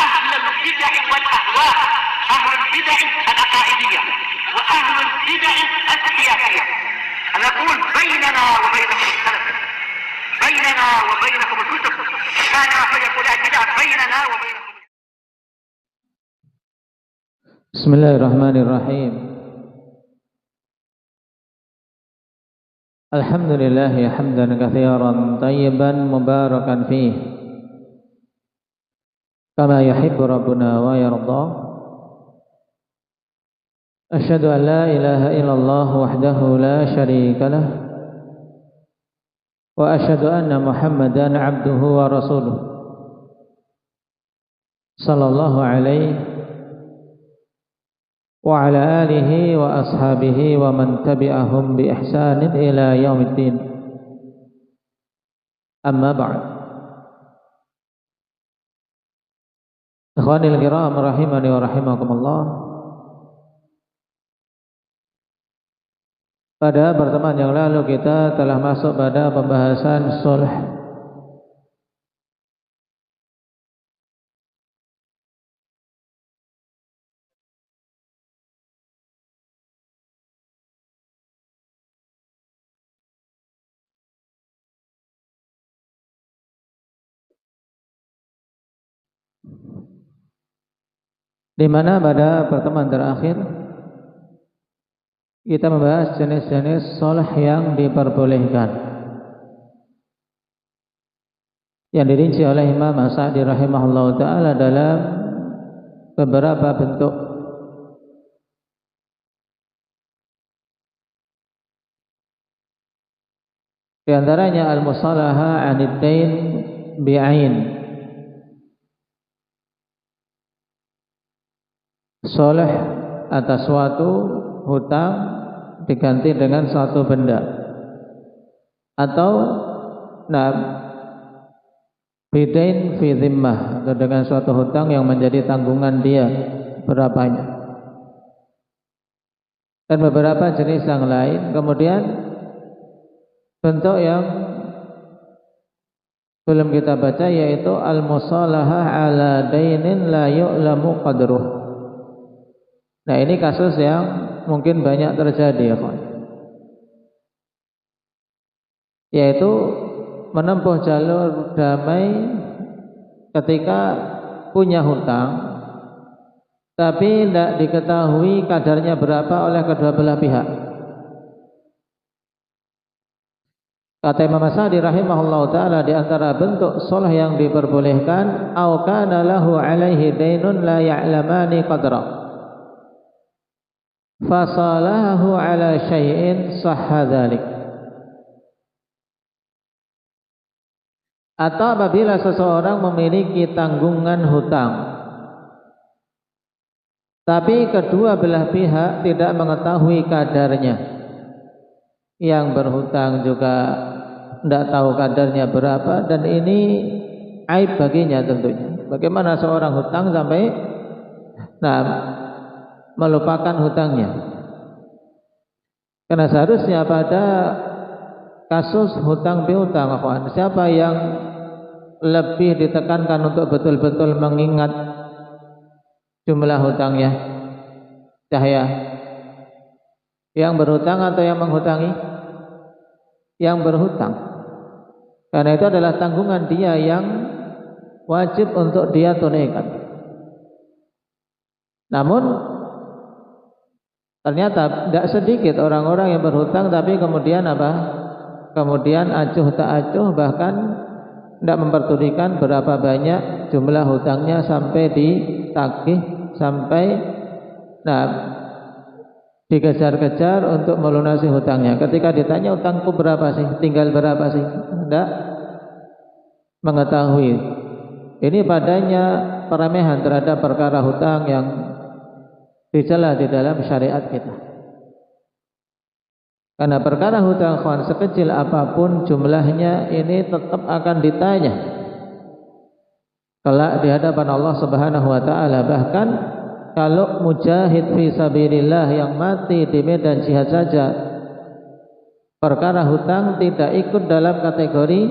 أهل البدع والأهواء، أهل البدع العقائدية وأهل البدع السياسية. نقول بيننا وبينكم السلف، بيننا وبينكم الكتب، كان فيقول البدع بيننا وبينكم. بسم الله الرحمن الرحيم. الحمد لله حمدا كثيرا طيبا مباركا فيه كما يحب ربنا ويرضى. أشهد أن لا إله إلا الله وحده لا شريك له، وأشهد أن محمدا عبده ورسوله صلى الله عليه وعلى آله وأصحابه ومن تبعهم بإحسان إلى يوم الدين. أما بعد. Ikhwanil kiram rahimani wa rahimakumullah. Pada pertemuan yang lalu kita telah masuk pada pembahasan sulh. Di mana pada pertemuan terakhir kita membahas jenis-jenis sulh yang diperbolehkan, yang dirinci oleh Imam As-Sa'di rahimahullah ta'ala dalam beberapa bentuk. Di antaranya al-musalaha 'anid dain bi'ain, sulh atas suatu hutang diganti dengan suatu benda, atau bidain fi dhimmah, atau dengan suatu hutang yang menjadi tanggungan dia berapanya, dan beberapa jenis yang lain. Kemudian bentuk yang belum kita baca yaitu al-musalaha ala dainin la yu'lamu qadruh. Nah, ini kasus yang mungkin banyak terjadi, ya kawan, yaitu menempuh jalur damai ketika punya hutang tapi tidak diketahui kadarnya berapa oleh kedua belah pihak. Kata Imam As-Sa'di rahimahullah ta'ala, di antara bentuk sulh yang diperbolehkan, au kana lahu alaihi dainun la ya'lamani qadra fasalahu ala syai'in sahha dzalik. Atau apabila seseorang memiliki tanggungan hutang tapi kedua belah pihak tidak mengetahui kadarnya, yang berhutang juga tidak tahu kadarnya berapa, dan ini aib baginya tentunya. Bagaimana seorang hutang sampai melupakan hutangnya? Karena seharusnya pada kasus hutang piutang, siapa yang lebih ditekankan untuk betul-betul mengingat jumlah hutangnya? Cahaya, yang berhutang atau yang menghutangi? Yang berhutang, karena itu adalah tanggungan dia yang wajib untuk dia tunaikan. Namun ternyata tidak sedikit orang-orang yang berhutang tapi kemudian kemudian acuh tak acuh, bahkan tidak memperdulikan berapa banyak jumlah hutangnya sampai ditagih, sampai dikejar-kejar untuk melunasi hutangnya. Ketika ditanya hutangku berapa sih, tinggal berapa sih, tidak mengetahui. Ini padanya peremehan terhadap perkara hutang yang dicela di dalam syariat kita. Karena perkara hutang, kawan, sekecil apapun jumlahnya, ini tetap akan ditanya kelak di hadapan Allah Subhanahu wa taala. Bahkan kalau mujahid fi sabilillah yang mati di medan jihad saja, perkara hutang tidak ikut dalam kategori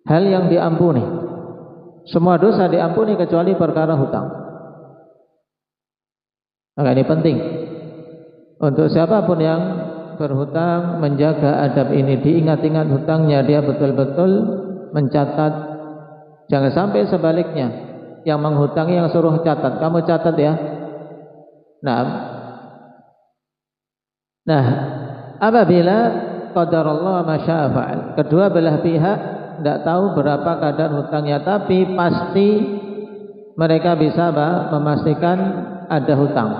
hal yang diampuni. Semua dosa diampuni kecuali perkara hutang. Maka ini penting untuk siapapun yang berhutang menjaga adab ini, diingat-ingat hutangnya, dia betul-betul mencatat. Jangan sampai sebaliknya, yang menghutangi yang suruh catat, kamu catat ya. Nah, apabila qadarullah ma syaa fa'al, kedua belah pihak tidak tahu berapa kadar hutangnya, tapi pasti mereka bisa memastikan ada hutang.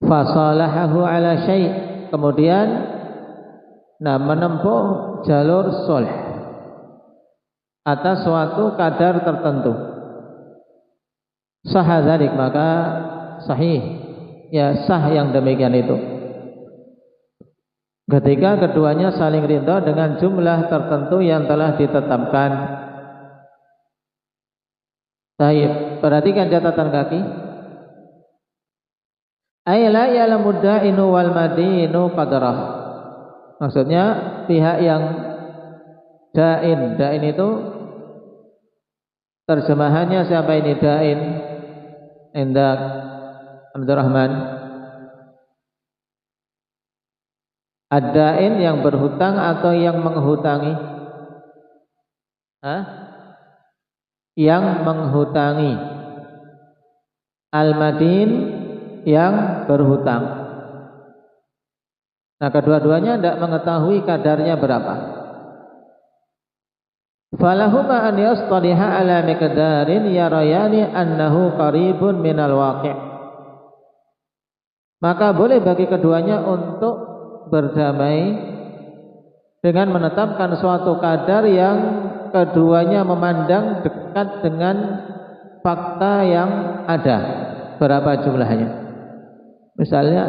Fasalahahu ala syai', kemudian menempuh jalur sulh atas suatu kadar tertentu. Sah dzalik, maka sahih, ya sah yang demikian itu. Ketika keduanya saling ridha dengan jumlah tertentu yang telah ditetapkan. Baik, perhatikan catatan kaki. Ay la ya'lamu da'inu wal madinu qadrah. Maksudnya pihak yang da'in itu terjemahannya siapa ini da'in? Indak Abdurrahman. Ad-da'in yang berhutang atau yang menghutangi? Yang menghutangi. Al-madin yang berhutang. Nah, kedua-duanya tidak mengetahui kadarnya berapa. Falahuma an yastaliha ala miqdarin yarayani annahu qaribun minal waqi'. Maka boleh bagi keduanya untuk berdamai dengan menetapkan suatu kadar yang keduanya memandang dekat dengan fakta yang ada. Berapa jumlahnya? Misalnya,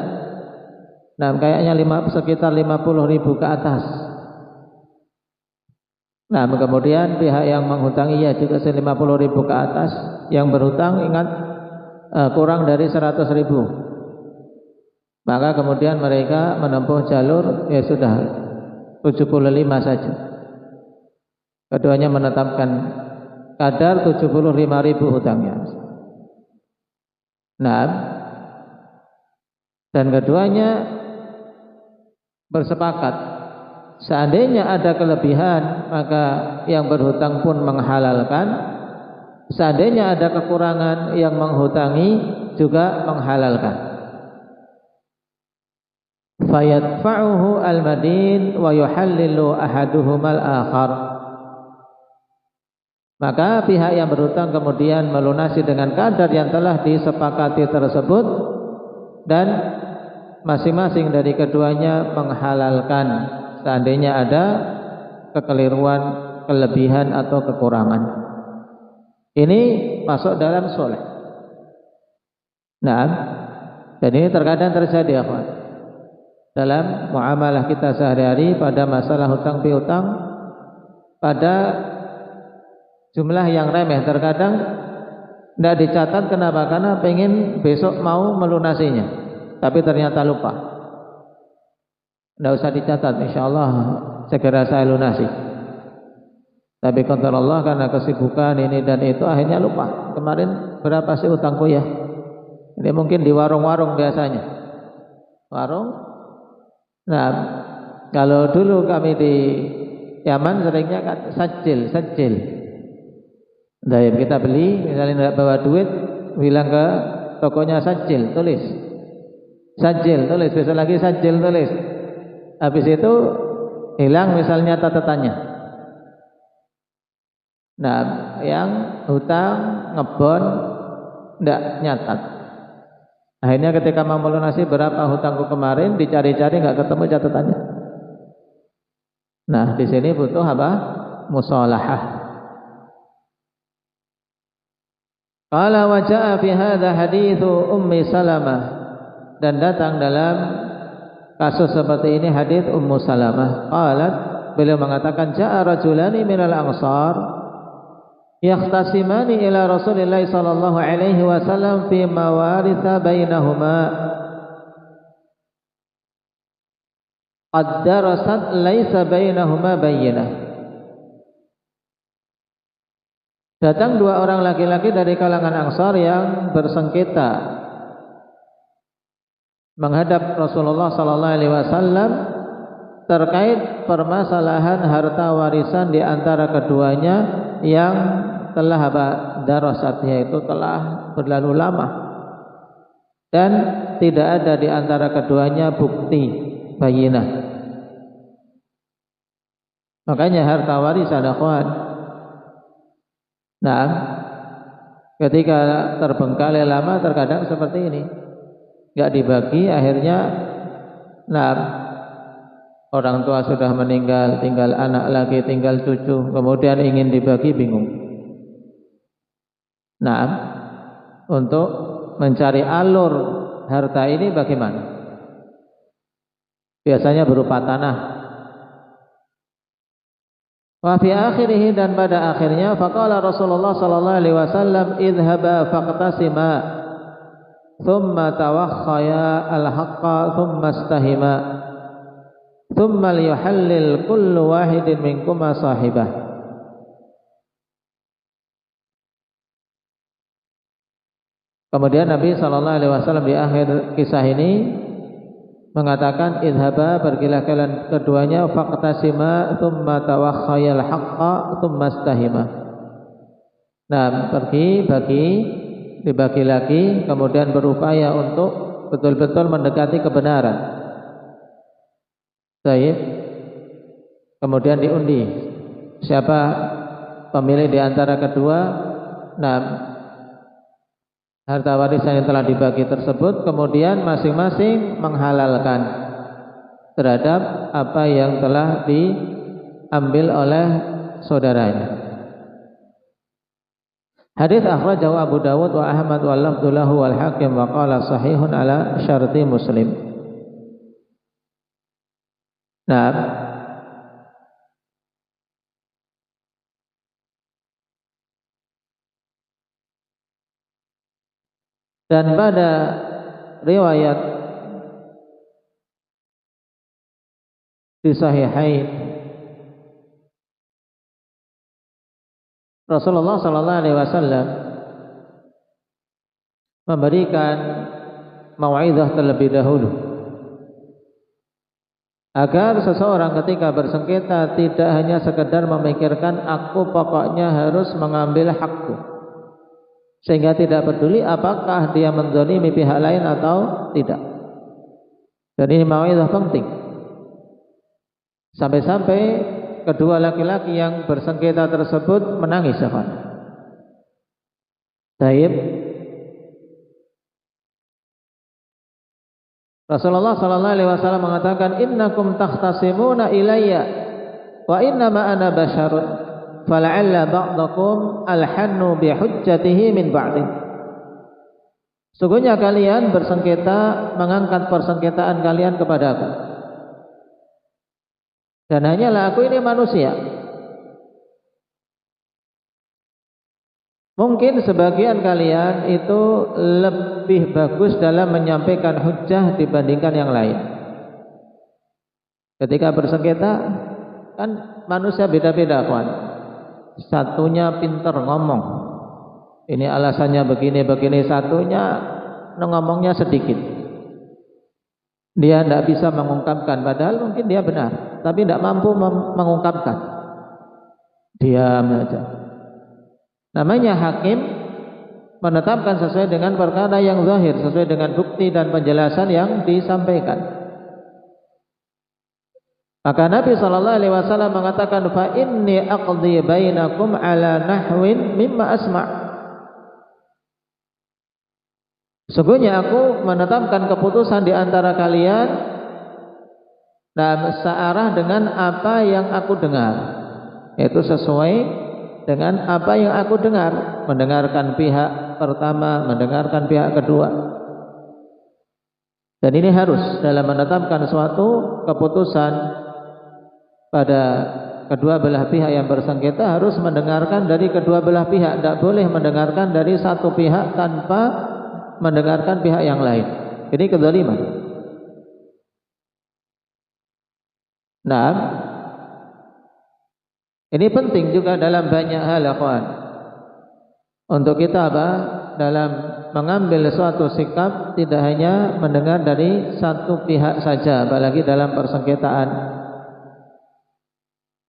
kayaknya sekitar 50.000 ke atas. Nah, kemudian pihak yang menghutangi ya juga 50.000 ke atas. Yang berhutang ingat kurang dari 100.000. Maka kemudian mereka menempuh jalur ya sudah 75 saja. Keduanya menetapkan kadar 75.000 hutangnya. Nah, dan keduanya bersepakat seandainya ada kelebihan maka yang berhutang pun menghalalkan, seandainya ada kekurangan yang menghutangi juga menghalalkan. Fayadfa'uhu al-madin wa yuhallilu ahaduhumal akhar. Maka pihak yang berhutang kemudian melunasi dengan kadar yang telah disepakati tersebut, dan masing-masing dari keduanya menghalalkan seandainya ada kekeliruan, kelebihan atau kekurangan. Ini masuk dalam sulh. Nah, dan ini terkadang terjadi apa? Dalam muamalah kita sehari-hari pada masalah hutang piutang, pada jumlah yang remeh terkadang tidak dicatat. Kenapa? Karena pengen besok mau melunasinya, tapi ternyata lupa. Tidak usah dicatat, insya Allah segera saya lunasi. Tapi qadar Allah karena kesibukan ini dan itu akhirnya lupa. Kemarin berapa sih utangku ya? Ini mungkin di warung-warung biasanya. Warung. Nah, kalau dulu kami di Yaman seringnya kan sajil. Nah, kita beli, misalnya tidak bawa duit, bilang ke tokonya sajil, tulis. Sajil, tulis. Besok lagi sajil, tulis. Habis itu hilang misalnya catatannya. Nah, yang hutang ngebon tidak nyatat. Akhirnya ketika mau melunasi berapa hutangku kemarin, dicari-cari nggak ketemu catatannya. Nah, di sini butuh apa? Musalahah. Qala wa jaa fi hadza haditsu Ummi Salamah, dan datang dalam kasus seperti ini hadits Ummu Salamah. Qalat, beliau mengatakan jaa rajulani minal ansar yahtasimani ila Rasulillah sallallahu alaihi wasallam fi mawaritha bainahuma qad darasat laisa bainahuma bayyinah. Datang dua orang laki-laki dari kalangan Ansar yang bersengketa menghadap Rasulullah sallallahu alaihi wasallam terkait permasalahan harta warisan di antara keduanya yang telah darasat, yaitu telah berlalu lama dan tidak ada di antara keduanya bukti bayyinah. Makanya harta warisan akhwan, nah, ketika terbengkalai lama terkadang seperti ini, nggak dibagi, akhirnya nah, orang tua sudah meninggal, tinggal anak lagi, tinggal cucu, kemudian ingin dibagi, bingung. Nah, untuk mencari alur harta ini bagaimana? Biasanya berupa tanah. Wa fi akhirih, dan pada akhirnya faqala Rasulullah sallallahu alaihi wasallam idhhaba faqtasima thumma tawakhaya al-haqqa thumma istahima thumma liyuhallil kullu wahidin minkuma sahibah. Kemudian Nabi sallallahu alaihi wasallam di akhir kisah ini mengatakan idhaba, pergilah kalian keduanya, faqtasima thumma tawakhayal haqqa thumma istahima. Nah, pergi bagi, dibagi lagi, kemudian berupaya untuk betul-betul mendekati kebenaran. Baik. Kemudian diundi siapa pemilih di antara kedua. Nah, harta warisan yang telah dibagi tersebut, kemudian masing-masing menghalalkan terhadap apa yang telah diambil oleh saudaranya. Hadis akhrajahu Abu Dawud wa Ahmad wa lafdhu lahu wal Hakim wa qala sahihun ala syarti Muslim. Nah, dan pada riwayat di Sahihain, Rasulullah sallallahu alaihi wasallam memberikan mau'izah terlebih dahulu agar seseorang ketika bersengketa tidak hanya sekedar memikirkan aku pokoknya harus mengambil hakku, sehingga tidak peduli apakah dia menzalimi pihak lain atau tidak. Dan ini mau'izah penting. Sampai-sampai kedua laki-laki yang bersengketa tersebut menangis. Taib. Rasulullah sallallahu alaihi wasallam mengatakan innakum takhtasimuna ilayya wa innama ana basyarun fala'alla ba'dakum alhannu bihujjatihi min ba'di. Sungguhnya kalian bersengketa, mengangkat persengketaan kalian kepadaku, dan hanyalah aku ini manusia. Mungkin sebagian kalian itu lebih bagus dalam menyampaikan hujjah dibandingkan yang lain. Ketika bersengketa kan manusia beda-beda, kawan. Satunya pinter ngomong, ini alasannya begini-begini, satunya ngomongnya sedikit, dia tidak bisa mengungkapkan, padahal mungkin dia benar, tapi tidak mampu mengungkapkan, diam saja. Namanya hakim menetapkan sesuai dengan perkara yang zahir, sesuai dengan bukti dan penjelasan yang disampaikan. Maka Nabi sallallahu alaihi wasallam mengatakan fa inni aqdi bainakum ala nahwin mimma asma'. Sesungguhnya aku menetapkan keputusan di antara kalian dan searah dengan apa yang aku dengar, yaitu sesuai dengan apa yang aku dengar, mendengarkan pihak pertama, mendengarkan pihak kedua. Dan ini harus dalam menetapkan suatu keputusan pada kedua belah pihak yang bersengketa, harus mendengarkan dari kedua belah pihak, tidak boleh mendengarkan dari satu pihak tanpa mendengarkan pihak yang lain. Ini kezaliman. Nah, ini penting juga dalam banyak hal, akhwan. Untuk kita apa? Dalam mengambil suatu sikap tidak hanya mendengar dari satu pihak saja, apalagi dalam persengketaan.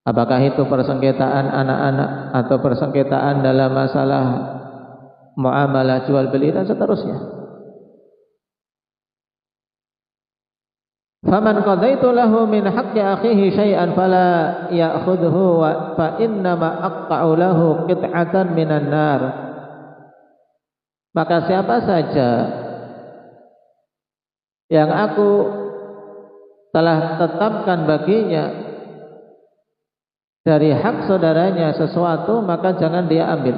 Apakah itu persengketaan anak-anak atau persengketaan dalam masalah muamalah jual beli dan seterusnya. Faman qadaitu lahu min haqqi akhihi syai'an fala ya'khudhu fa innama aqta'u lahu qit'atan minan nar. Maka siapa saja yang aku telah tetapkan baginya dari hak saudaranya sesuatu, maka jangan dia ambil.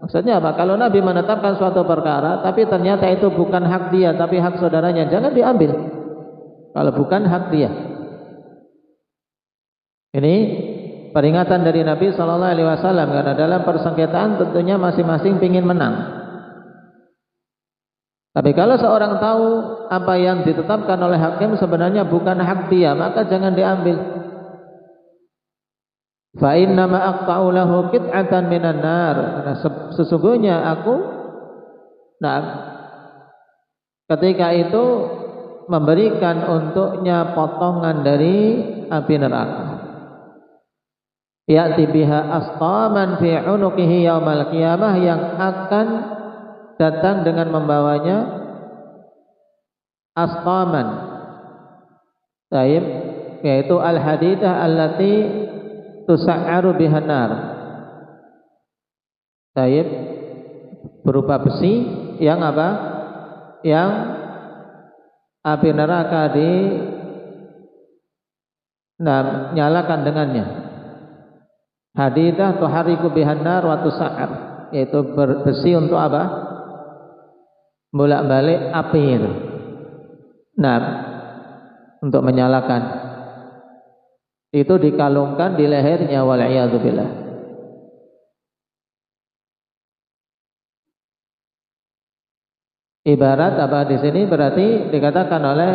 Maksudnya apa? Kalau Nabi menetapkan suatu perkara tapi ternyata itu bukan hak dia tapi hak saudaranya, jangan diambil. Kalau bukan hak dia. Ini peringatan dari Nabi Shallallahu Alaihi Wasallam, karena dalam persengketaan tentunya masing-masing ingin menang. Tapi kalau seorang tahu apa yang ditetapkan oleh hakim sebenarnya bukan hak dia, maka jangan diambil. Fa inna ma aqta'u lahu qit'atan minan nar. Karena sesungguhnya aku, nah, ketika itu memberikan untuknya potongan dari api neraka. Ya'ti biha astaman fi 'unuqihi yaumal qiyamah, yang akan datang dengan membawanya astaman, yaitu al-hadidah allati tusa'aru bihan nar. Berupa besi yang apa? Yang api neraka nyalakan dengannya. Hadidah tuhariku bihan nar wa tusa'ar, yaitu besi untuk apa? Bolak-balik api itu. Untuk menyalakan. Itu dikalungkan di lehernya, wal'iyadzubillah. Ibarat apa di sini berarti dikatakan oleh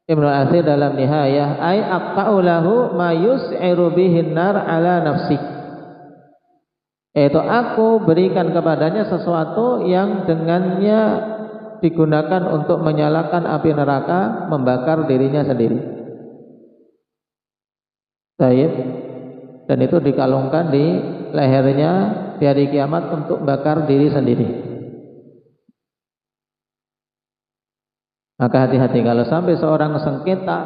Ibnu Athir dalam Nihayah, ay aqta'u lahu ma yus'iru bihin nar ala nafsi. Yaitu aku berikan kepadanya sesuatu yang dengannya digunakan untuk menyalakan api neraka, membakar dirinya sendiri. Dan itu dikalungkan di lehernya di hari kiamat untuk bakar diri sendiri. Maka hati-hati kalau sampai seorang sengketa,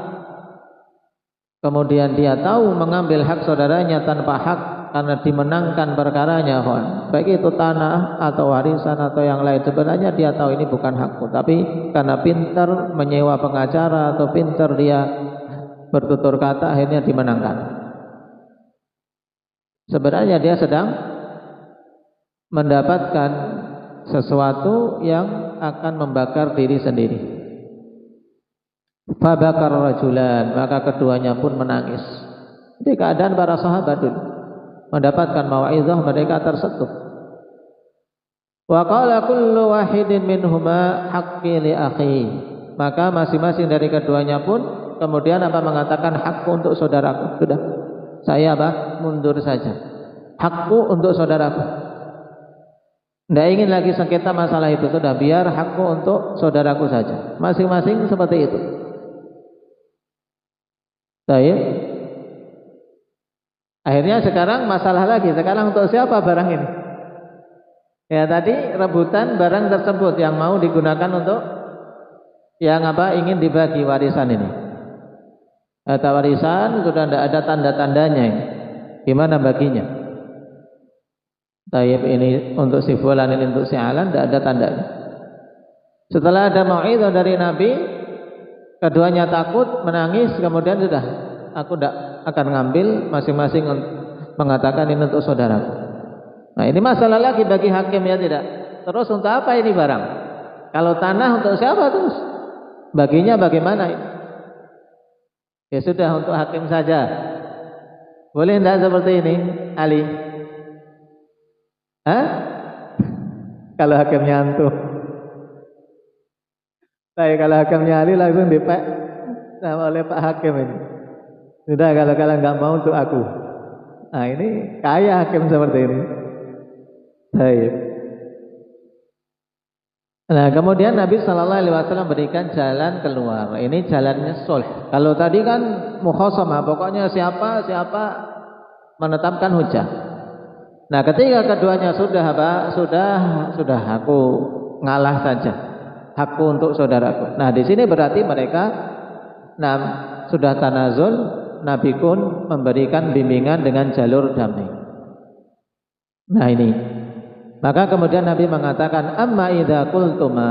kemudian dia tahu mengambil hak saudaranya tanpa hak karena dimenangkan perkaranya, baik itu tanah atau warisan atau yang lain, sebenarnya dia tahu ini bukan hakku, tapi karena pintar menyewa pengacara atau pintar dia bertutur kata, akhirnya dimenangkan. Sebenarnya dia sedang mendapatkan sesuatu yang akan membakar diri sendiri. Fabakar rajulan, maka keduanya pun menangis. Ini keadaan para sahabat dulu, mendapatkan mau'izah, mereka tersentuh. Wa qala kullu wahidin minhuma haqqi li akhi, maka masing-masing dari keduanya pun kemudian mengatakan hakku untuk saudaraku. Sudah, saya mundur saja. Hakku untuk saudaraku. Tidak ingin lagi sengketa masalah itu, sudah biar hakku untuk saudaraku saja. Masing-masing seperti itu. Akhirnya sekarang masalah lagi. Sekarang untuk siapa barang ini? Ya tadi rebutan barang tersebut yang mau digunakan untuk yang ingin dibagi warisan ini. Harta warisan sudah tidak ada tanda-tandanya. Gimana baginya? Ini untuk si fulan, ini untuk si alan, tidak ada tandanya. Setelah ada mau'izah dari Nabi, keduanya takut, menangis, kemudian sudah, aku tidak akan ngambil, masing-masing mengatakan ini untuk saudaraku. Nah ini masalah lagi bagi hakim, ya tidak. Terus untuk apa ini barang? Kalau tanah untuk siapa terus? Baginya bagaimana? Ya sudah, untuk hakim saja. Boleh tidak seperti ini, Ali? Kalau hakimnya antum. Tapi kalau hakimnya Ali langsung dipek sama oleh Pak Hakim ini. Sudah, kalau kalian nggak mau untuk aku. Nah ini kaya hakim seperti ini. Baik. Nah, kemudian Nabi Shallallahu Alaihi Wasallam berikan jalan keluar. Ini jalannya sulh. Kalau tadi kan mukhasamah, pokoknya siapa menetapkan hujah. Nah, ketika keduanya sudah sudah aku ngalah saja, hakku untuk saudaraku. Nah, di sini berarti mereka sudah tanazul. Nabi pun memberikan bimbingan dengan jalur damai. Nah, ini. Maka kemudian Nabi mengatakan, amma idza qultuma,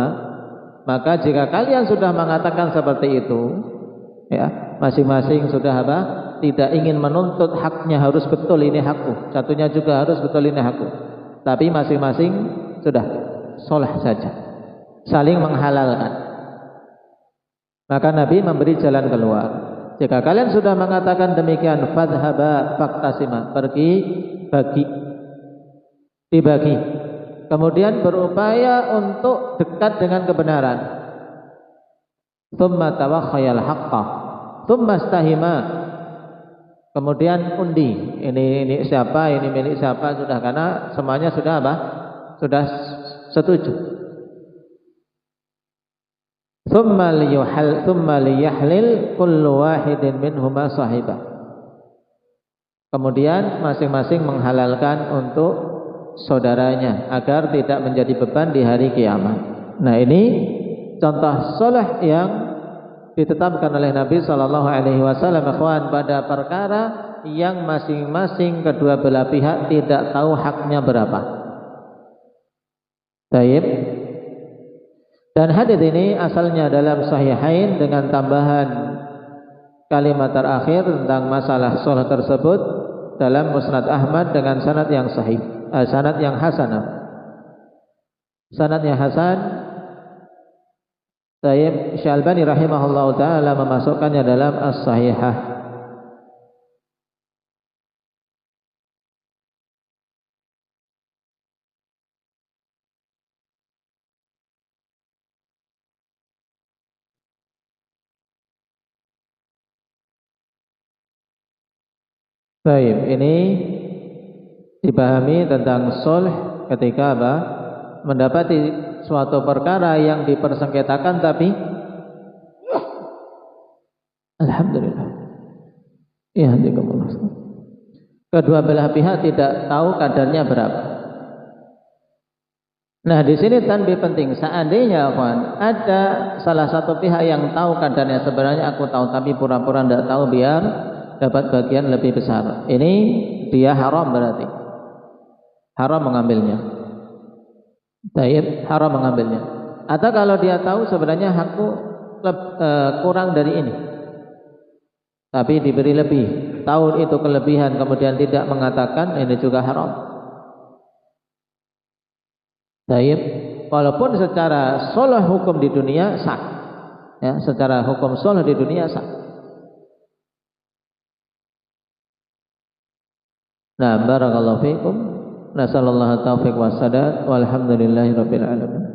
maka jika kalian sudah mengatakan seperti itu, ya, masing-masing sudah tidak ingin menuntut haknya harus betul ini hakku, satunya juga harus betul ini hakku. Tapi masing-masing sudah sholah saja, saling menghalalkan. Maka Nabi memberi jalan keluar. Jika kalian sudah mengatakan demikian, fadhhaba faktasima, pergi dibagi, kemudian berupaya untuk dekat dengan kebenaran. Tsumma tawakhayal haqqa, tsumma istahima, kemudian undi, ini siapa, ini milik siapa, sudah, karena semuanya sudah sudah setuju. Tsumma liyahlil kullu wahidin minhuma sahibah, kemudian masing-masing menghalalkan untuk saudaranya agar tidak menjadi beban di hari kiamat. Nah, ini contoh saleh yang ditetapkan oleh Nabi Shallallahu Alaihi Wasallam pada perkara yang masing-masing kedua belah pihak tidak tahu haknya berapa. Baik. Dan hadis ini asalnya dalam Sahihain dengan tambahan kalimat terakhir tentang masalah saleh tersebut dalam Musnad Ahmad dengan sanad yang sahih. Sanad yang hasan. Sanadnya hasan. Syekh Al-Albani rahimahullahu taala memasukkannya dalam As-Sahihah. Baik, ini dipahami tentang sulh ketika mendapati suatu perkara yang dipersengketakan, tapi alhamdulillah, ya, kedua belah pihak tidak tahu kadarnya berapa. Nah, di sini tanbih penting. Seandainya ada salah satu pihak yang tahu kadarnya, sebenarnya aku tahu tapi pura-pura tidak tahu biar dapat bagian lebih besar, ini dia haram, berarti haram mengambilnya. Baik, haram mengambilnya. Atau kalau dia tahu sebenarnya hakku kurang dari ini, tapi diberi lebih, tahu itu kelebihan kemudian tidak mengatakan, ini juga haram. Baik, walaupun secara sulh hukum di dunia sah, ya, secara hukum sulh di dunia sah. Nah, barakallahu fiikum. Nasallallahu taufiq wassadad. Walhamdulillahirabbil alamin.